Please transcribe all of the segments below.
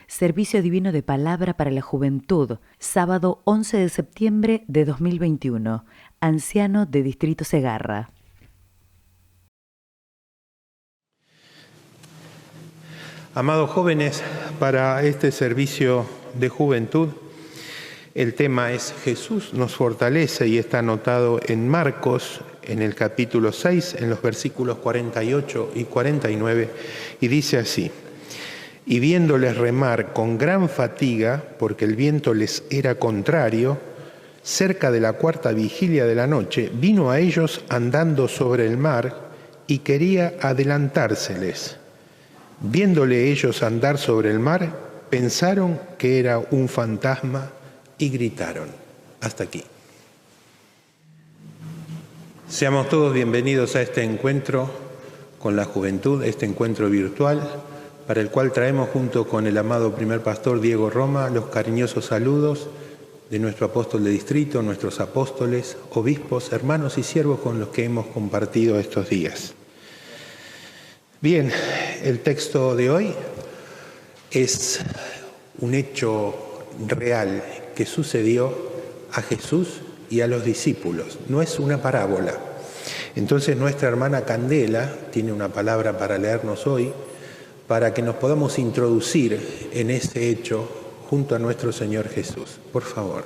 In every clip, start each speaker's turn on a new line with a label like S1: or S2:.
S1: Servicio Divino de Palabra para la Juventud, sábado 11 de septiembre de 2021, anciano de Distrito Segarra.
S2: Amados jóvenes, para este servicio de juventud, el tema es Jesús nos fortalece y está anotado en Marcos, en el capítulo 6, en los versículos 48 y 49, y dice así: y viéndoles remar con gran fatiga, porque el viento les era contrario, cerca de la cuarta vigilia de la noche, vino a ellos andando sobre el mar y quería adelantárseles. Viéndole ellos andar sobre el mar, pensaron que era un fantasma y gritaron. Hasta aquí. Seamos todos bienvenidos a este encuentro con la juventud, este encuentro virtual, para el cual traemos junto con el amado primer pastor Diego Roma los cariñosos saludos de nuestro apóstol de distrito, nuestros apóstoles, obispos, hermanos y siervos con los que hemos compartido estos días. Bien, el texto de hoy es un hecho real que sucedió a Jesús y a los discípulos, no es una parábola. Entonces nuestra hermana Candela tiene una palabra para leernos hoy, para que nos podamos introducir en ese hecho junto a nuestro Señor Jesús. Por favor.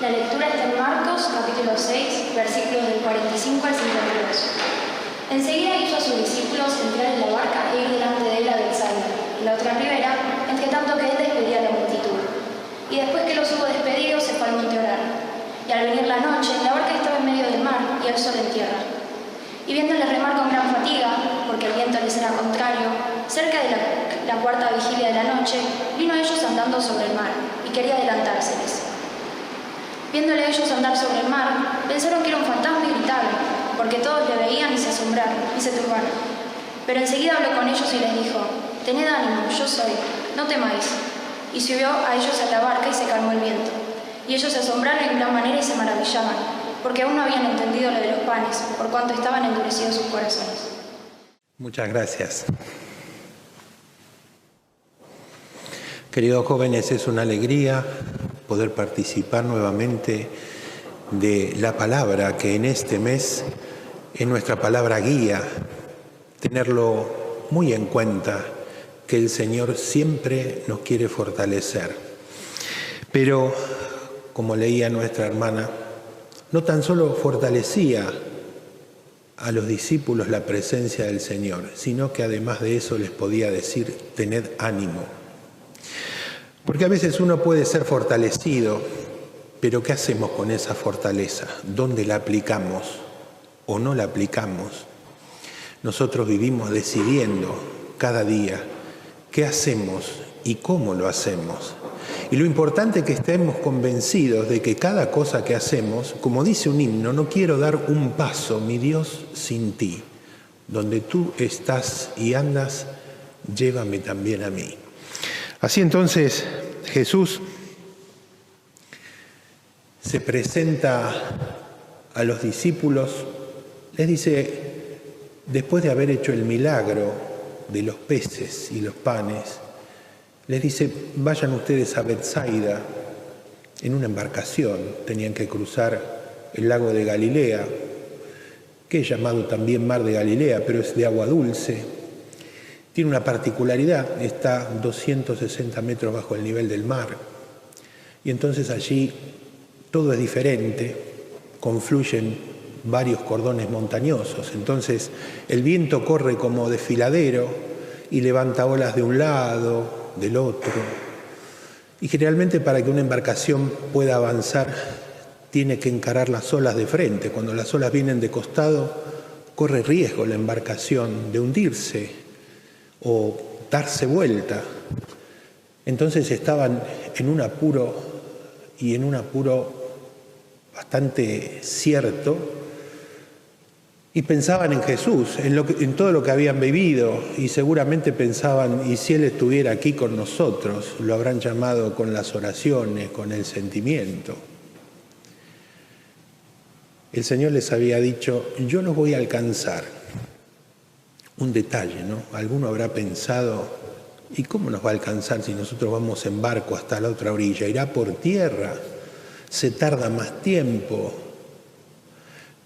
S3: La lectura está en Marcos, capítulo 6, versículos del 45 al 52. Enseguida hizo a sus discípulos entrar en la barca e ir delante de él a Betsaida, en la otra ribera, entre tanto que él despedía a la multitud. Y después que los hubo despedido, se fue al monte a orar. Y al venir la noche, la barca estaba en medio del mar y el sol en tierra. Y viéndoles remar con gran fatiga, porque el viento les era contrario, cerca de la cuarta vigilia de la noche, vino a ellos andando sobre el mar, y quería adelantárseles. Viéndole ellos andar sobre el mar, pensaron que era un fantasma y gritaron, porque todos le veían y se asombraron, y se turbaron. Pero enseguida habló con ellos y les dijo: tened ánimo, yo soy, no temáis. Y subió a ellos a la barca y se calmó el viento. Y ellos se asombraron en gran manera y se maravillaban, porque aún no habían entendido lo de los panes, por cuanto estaban endurecidos sus corazones.
S2: Muchas gracias. Queridos jóvenes, es una alegría poder participar nuevamente de la palabra que en este mes es nuestra palabra guía, tenerlo muy en cuenta, que el Señor siempre nos quiere fortalecer. Pero, como leía nuestra hermana, no tan solo fortalecía a los discípulos la presencia del Señor, sino que además de eso les podía decir: tened ánimo. Porque a veces uno puede ser fortalecido, pero ¿qué hacemos con esa fortaleza? ¿Dónde la aplicamos o no la aplicamos? Nosotros vivimos decidiendo cada día qué hacemos y cómo lo hacemos. Y lo importante es que estemos convencidos de que cada cosa que hacemos, como dice un himno, no quiero dar un paso, mi Dios, sin ti. Donde tú estás y andas, llévame también a mí. Así entonces Jesús se presenta a los discípulos, les dice, después de haber hecho el milagro de los peces y los panes, les dice: vayan ustedes a Betsaida en una embarcación. Tenían que cruzar el lago de Galilea, que es llamado también Mar de Galilea, pero es de agua dulce. Tiene una particularidad, está 260 metros bajo el nivel del mar. Y entonces allí todo es diferente, confluyen varios cordones montañosos. Entonces el viento corre como desfiladero y levanta olas de un lado, del otro. Y generalmente para que una embarcación pueda avanzar tiene que encarar las olas de frente. Cuando las olas vienen de costado, corre riesgo la embarcación de hundirse o darse vuelta. Entonces estaban en un apuro, y en un apuro bastante cierto, y pensaban en Jesús, en todo lo que habían vivido, y seguramente pensaban: ¿y si Él estuviera aquí con nosotros? Lo habrán llamado con las oraciones, con el sentimiento. El Señor les había dicho: yo los voy a alcanzar. un detalle, ¿no? Alguno habrá pensado, ¿y cómo nos va a alcanzar si nosotros vamos en barco hasta la otra orilla? ¿Irá por tierra? ¿Se tarda más tiempo?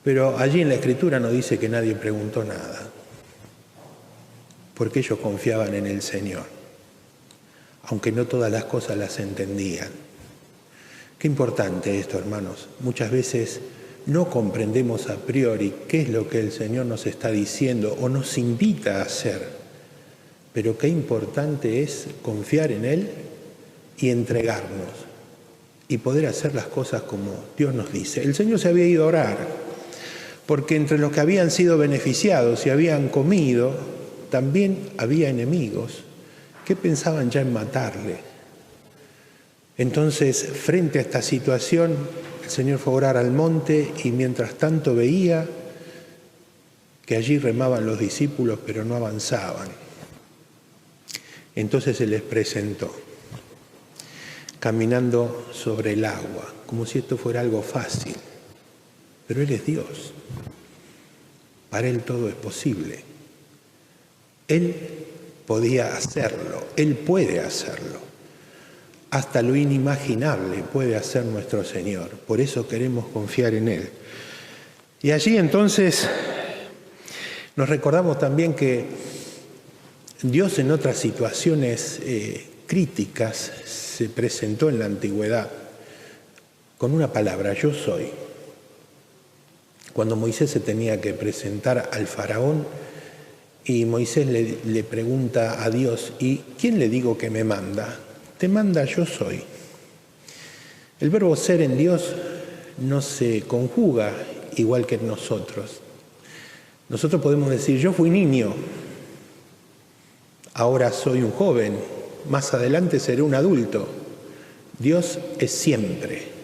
S2: Pero allí en la Escritura no dice que nadie preguntó nada, porque ellos confiaban en el Señor, aunque no todas las cosas las entendían. Qué importante esto, hermanos. Muchas veces no comprendemos a priori qué es lo que el Señor nos está diciendo o nos invita a hacer, pero qué importante es confiar en Él y entregarnos y poder hacer las cosas como Dios nos dice. El Señor se había ido a orar, porque entre los que habían sido beneficiados y habían comido, también había enemigos que pensaban ya en matarle. Entonces, frente a esta situación, el Señor fue a orar al monte y mientras tanto veía que allí remaban los discípulos, pero no avanzaban. Entonces se les presentó, caminando sobre el agua, como si esto fuera algo fácil. Pero Él es Dios. Para Él todo es posible. Él podía hacerlo, Él puede hacerlo. Hasta lo inimaginable puede hacer nuestro Señor. Por eso queremos confiar en Él. Y allí entonces nos recordamos también que Dios en otras situaciones críticas se presentó en la antigüedad con una palabra: yo soy. Cuando Moisés se tenía que presentar al faraón y Moisés le pregunta a Dios: ¿y quién le digo que me manda? Te manda yo soy. El verbo ser en Dios no se conjuga igual que en nosotros. Nosotros podemos decir: yo fui niño, ahora soy un joven, más adelante seré un adulto. Dios es siempre.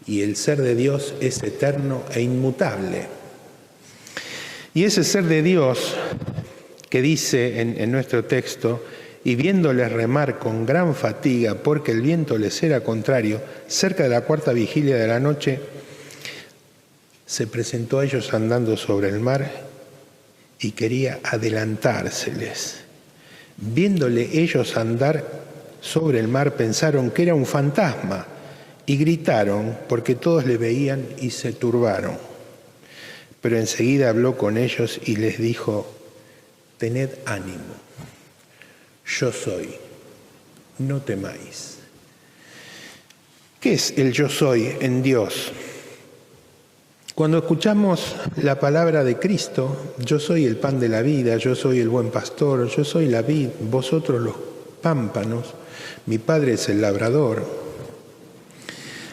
S2: Y el ser de Dios es eterno e inmutable. Y ese ser de Dios que dice en nuestro texto: y viéndoles remar con gran fatiga porque el viento les era contrario, cerca de la cuarta vigilia de la noche, se presentó a ellos andando sobre el mar y quería adelantárseles. Viéndole ellos andar sobre el mar, pensaron que era un fantasma y gritaron porque todos le veían y se turbaron. Pero enseguida habló con ellos y les dijo: tened ánimo. Yo soy, no temáis. ¿Qué es el yo soy en Dios? Cuando escuchamos la palabra de Cristo: yo soy el pan de la vida, yo soy el buen pastor, yo soy la vid, vosotros los pámpanos, mi Padre es el labrador.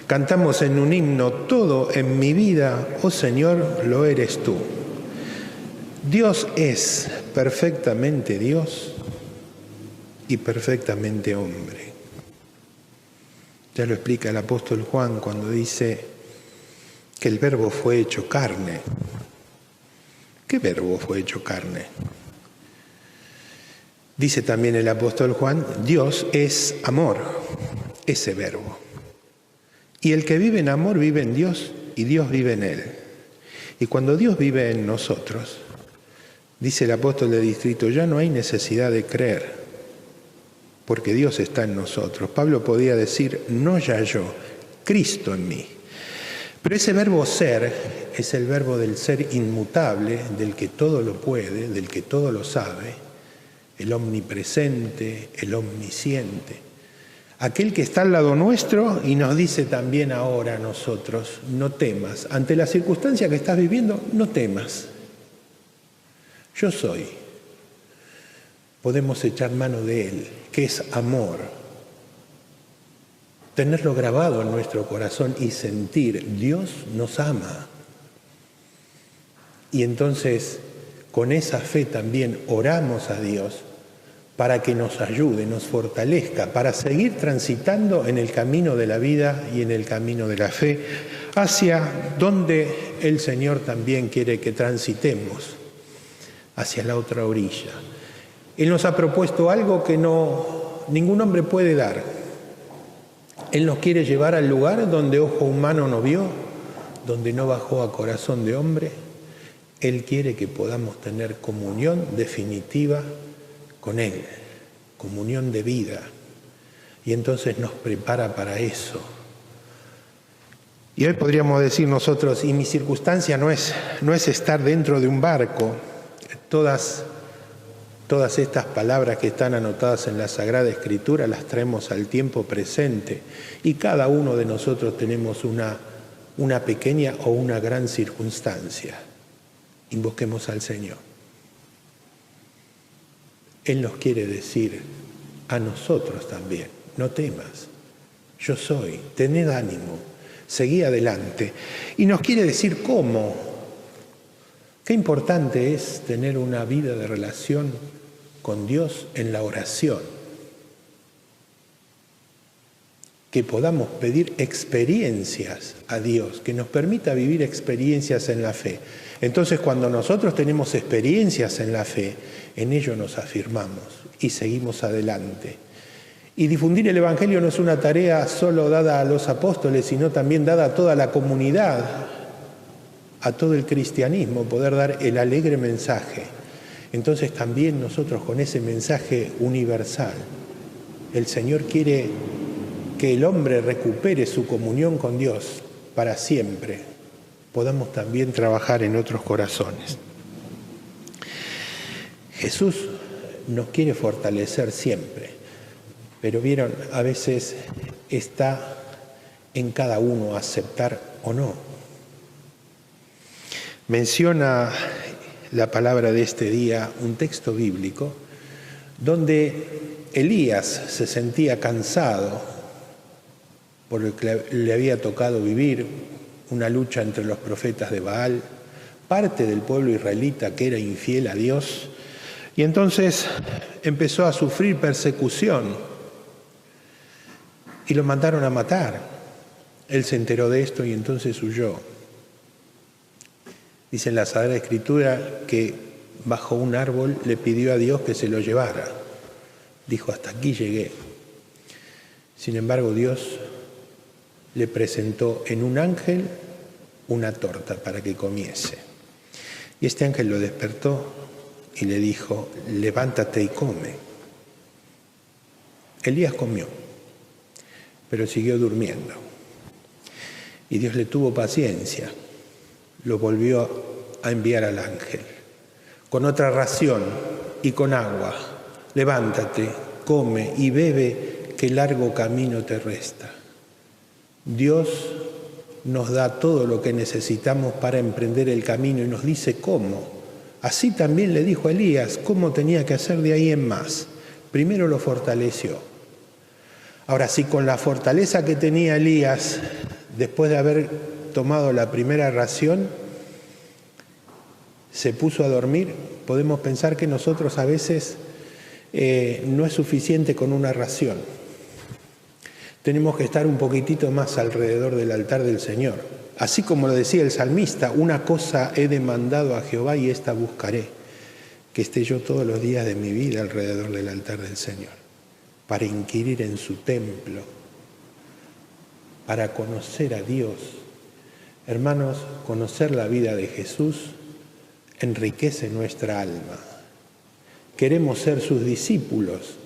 S2: Cantamos en un himno: todo en mi vida, oh Señor, lo eres tú. Dios es perfectamente Dios y perfectamente hombre. Ya lo explica el apóstol Juan cuando dice que el verbo fue hecho carne. ¿Qué verbo fue hecho carne? Dice también el apóstol Juan: Dios es amor, ese verbo. Y el que vive en amor vive en Dios y Dios vive en él. Y cuando Dios vive en nosotros, dice el apóstol de Distrito, ya no hay necesidad de creer, porque Dios está en nosotros. Pablo podía decir: no ya yo, Cristo en mí. Pero ese verbo ser es el verbo del ser inmutable, del que todo lo puede, del que todo lo sabe, el omnipresente, el omnisciente. Aquel que está al lado nuestro y nos dice también ahora a nosotros: no temas. Ante la circunstancia que estás viviendo, no temas. Yo soy. Podemos echar mano de Él, que es amor. Tenerlo grabado en nuestro corazón y sentir: Dios nos ama. Y entonces, con esa fe también oramos a Dios para que nos ayude, nos fortalezca, para seguir transitando en el camino de la vida y en el camino de la fe, hacia donde el Señor también quiere que transitemos, hacia la otra orilla. Él nos ha propuesto algo que ningún hombre puede dar. Él nos quiere llevar al lugar donde ojo humano no vio, donde no bajó a corazón de hombre, Él quiere que podamos tener comunión definitiva con Él, comunión de vida. Y entonces nos prepara para eso. Y hoy podríamos decir nosotros, y mi circunstancia no es estar dentro de un barco. Todas estas palabras que están anotadas en la Sagrada Escritura las traemos al tiempo presente. Y cada uno de nosotros tenemos una pequeña o una gran circunstancia. Invoquemos al Señor. Él nos quiere decir a nosotros también, no temas, yo soy, tened ánimo, seguí adelante. Y nos quiere decir cómo. Qué importante es tener una vida de relación con Dios en la oración. Que podamos pedir experiencias a Dios, que nos permita vivir experiencias en la fe. Entonces, cuando nosotros tenemos experiencias en la fe, en ello nos afirmamos y seguimos adelante. Y difundir el Evangelio no es una tarea solo dada a los apóstoles, sino también dada a toda la comunidad, a todo el cristianismo, poder dar el alegre mensaje. Entonces también nosotros con ese mensaje universal, el Señor quiere que el hombre recupere su comunión con Dios para siempre, podamos también trabajar en otros corazones. Jesús nos quiere fortalecer siempre, pero vieron, a veces está en cada uno aceptar o no. Menciona la palabra de este día un texto bíblico donde Elías se sentía cansado por lo que le había tocado vivir, una lucha entre los profetas de Baal, parte del pueblo israelita que era infiel a Dios, y entonces empezó a sufrir persecución y lo mandaron a matar. Él se enteró de esto y entonces huyó. Dice en la Sagrada Escritura que bajo un árbol le pidió a Dios que se lo llevara. Dijo, hasta aquí llegué. Sin embargo, Dios le presentó en un ángel una torta para que comiese. Y este ángel lo despertó y le dijo, levántate y come. Elías comió, pero siguió durmiendo. Y Dios le tuvo paciencia, lo volvió a enviar al ángel, con otra ración y con agua. Levántate, come y bebe, que largo camino te resta. Dios nos da todo lo que necesitamos para emprender el camino y nos dice cómo. Así también le dijo a Elías cómo tenía que hacer de ahí en más. Primero lo fortaleció. Ahora, si con la fortaleza que tenía Elías, después de haber tomado la primera ración, se puso a dormir, podemos pensar que nosotros a veces no es suficiente con una ración. Tenemos que estar un poquitito más alrededor del altar del Señor. Así como lo decía el salmista, una cosa he demandado a Jehová y esta buscaré, que esté yo todos los días de mi vida alrededor del altar del Señor, para inquirir en su templo, para conocer a Dios. Hermanos, conocer la vida de Jesús enriquece nuestra alma. Queremos ser sus discípulos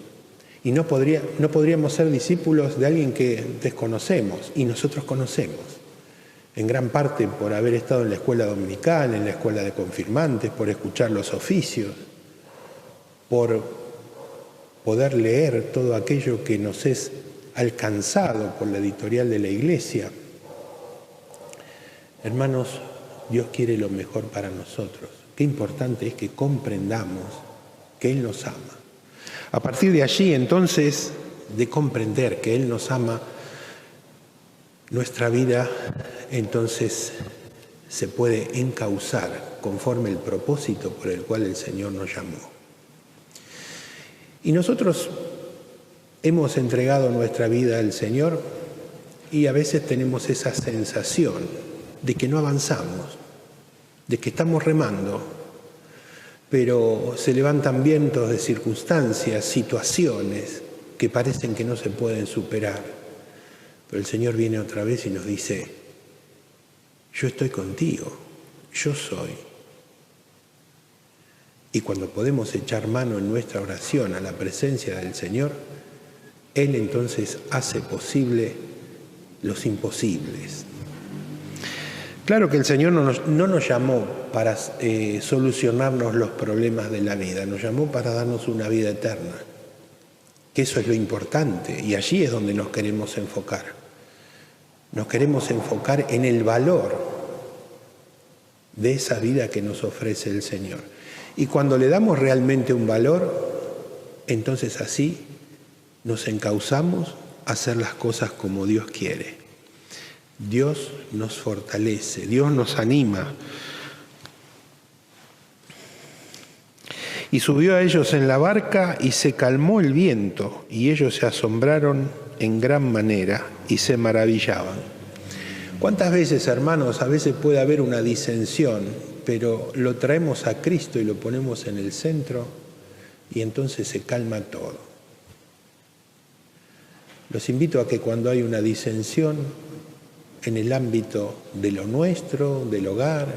S2: y no podríamos ser discípulos de alguien que desconocemos y nosotros conocemos. En gran parte por haber estado en la escuela dominical, en la escuela de confirmantes, por escuchar los oficios, por poder leer todo aquello que nos es alcanzado por la editorial de la Iglesia. Hermanos, Dios quiere lo mejor para nosotros. Qué importante es que comprendamos que Él nos ama. A partir de allí, entonces, de comprender que Él nos ama, nuestra vida, entonces, se puede encauzar conforme el propósito por el cual el Señor nos llamó. Y nosotros hemos entregado nuestra vida al Señor y a veces tenemos esa sensación de que no avanzamos, de que estamos remando, pero se levantan vientos de circunstancias, situaciones que parecen que no se pueden superar. Pero el Señor viene otra vez y nos dice, yo estoy contigo, yo soy, Y cuando podemos echar mano en nuestra oración a la presencia del Señor, Él entonces hace posible los imposibles. Claro que el Señor no nos llamó para solucionarnos los problemas de la vida, nos llamó para darnos una vida eterna, que eso es lo importante, y allí es donde nos queremos enfocar. Nos queremos enfocar en el valor de esa vida que nos ofrece el Señor. Y cuando le damos realmente un valor, entonces así nos encauzamos a hacer las cosas como Dios quiere. Dios nos fortalece, Dios nos anima. Y subió a ellos en la barca y se calmó el viento, y ellos se asombraron en gran manera y se maravillaban. ¿Cuántas veces, hermanos, a veces puede haber una disensión, pero lo traemos a Cristo y lo ponemos en el centro y entonces se calma todo? Los invito a que cuando hay una disensión en el ámbito de lo nuestro, del hogar,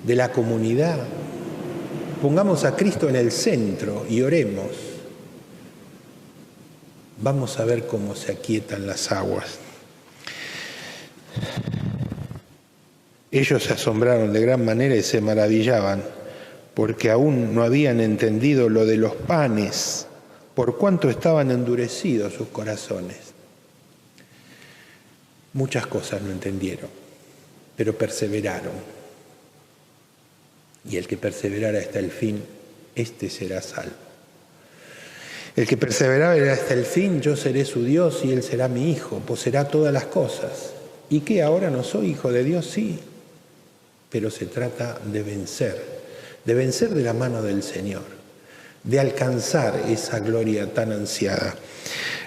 S2: de la comunidad, pongamos a Cristo en el centro y oremos. Vamos a ver cómo se aquietan las aguas. Ellos se asombraron de gran manera y se maravillaban, porque aún no habían entendido lo de los panes, por cuanto estaban endurecidos sus corazones. Muchas cosas no entendieron, pero perseveraron. Y el que perseverara hasta el fin, éste será salvo. El que perseverara hasta el fin, yo seré su Dios y él será mi hijo, poseerá todas las cosas. ¿Y qué? ¿Ahora no soy hijo de Dios? Sí, pero se trata de vencer de la mano del Señor, de alcanzar esa gloria tan ansiada.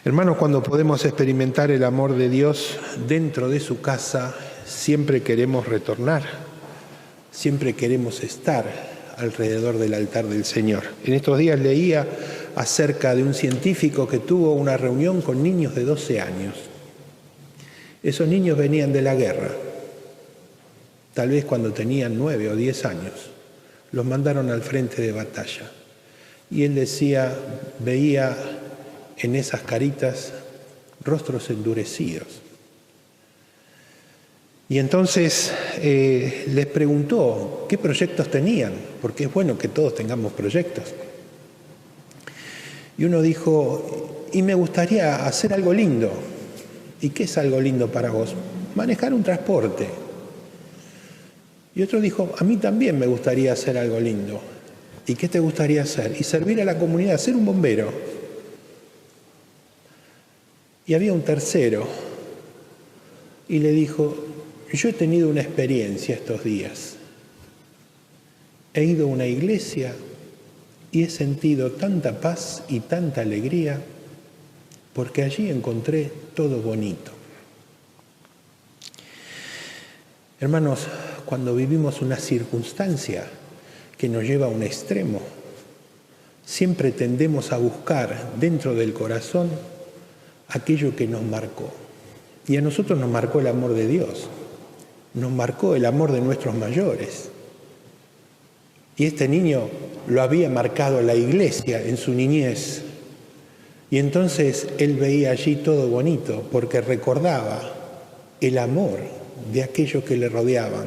S2: Hermanos, cuando podemos experimentar el amor de Dios dentro de su casa, siempre queremos retornar, siempre queremos estar alrededor del altar del Señor. En estos días leía acerca de un científico que tuvo una reunión con niños de 12 años. Esos niños venían de la guerra, tal vez cuando tenían 9 o 10 años, los mandaron al frente de batalla. Y él decía, veía en esas caritas rostros endurecidos. Y entonces les preguntó qué proyectos tenían, porque es bueno que todos tengamos proyectos. Y uno dijo, y me gustaría hacer algo lindo. ¿Y qué es algo lindo para vos? Manejar un transporte. Y otro dijo, a mí también me gustaría hacer algo lindo. ¿Y qué te gustaría hacer? Y servir a la comunidad, ser un bombero. Y había un tercero y le dijo, yo he tenido una experiencia estos días. He ido a una iglesia y he sentido tanta paz y tanta alegría porque allí encontré todo bonito. Hermanos, cuando vivimos una circunstancia que nos lleva a un extremo, siempre tendemos a buscar dentro del corazón aquello que nos marcó. Y a nosotros nos marcó el amor de Dios, nos marcó el amor de nuestros mayores. Y este niño lo había marcado la iglesia en su niñez. Y entonces él veía allí todo bonito porque recordaba el amor de aquellos que le rodeaban.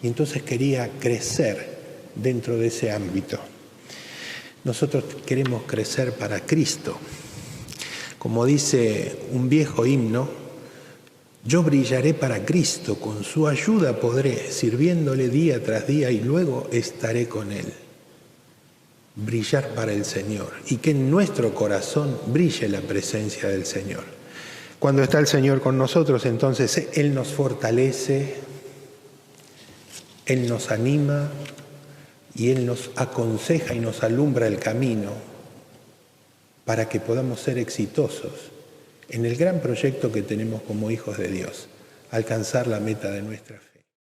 S2: Y entonces quería crecer dentro de ese ámbito. Nosotros queremos crecer para Cristo. Como dice un viejo himno, yo brillaré para Cristo, con su ayuda podré, sirviéndole día tras día y luego estaré con Él. Brillar para el Señor y que en nuestro corazón brille la presencia del Señor. Cuando está el Señor con nosotros, entonces Él nos fortalece, Él nos anima y Él nos aconseja y nos alumbra el camino para que podamos ser exitosos en el gran proyecto que tenemos como hijos de Dios, alcanzar la meta de nuestra fe.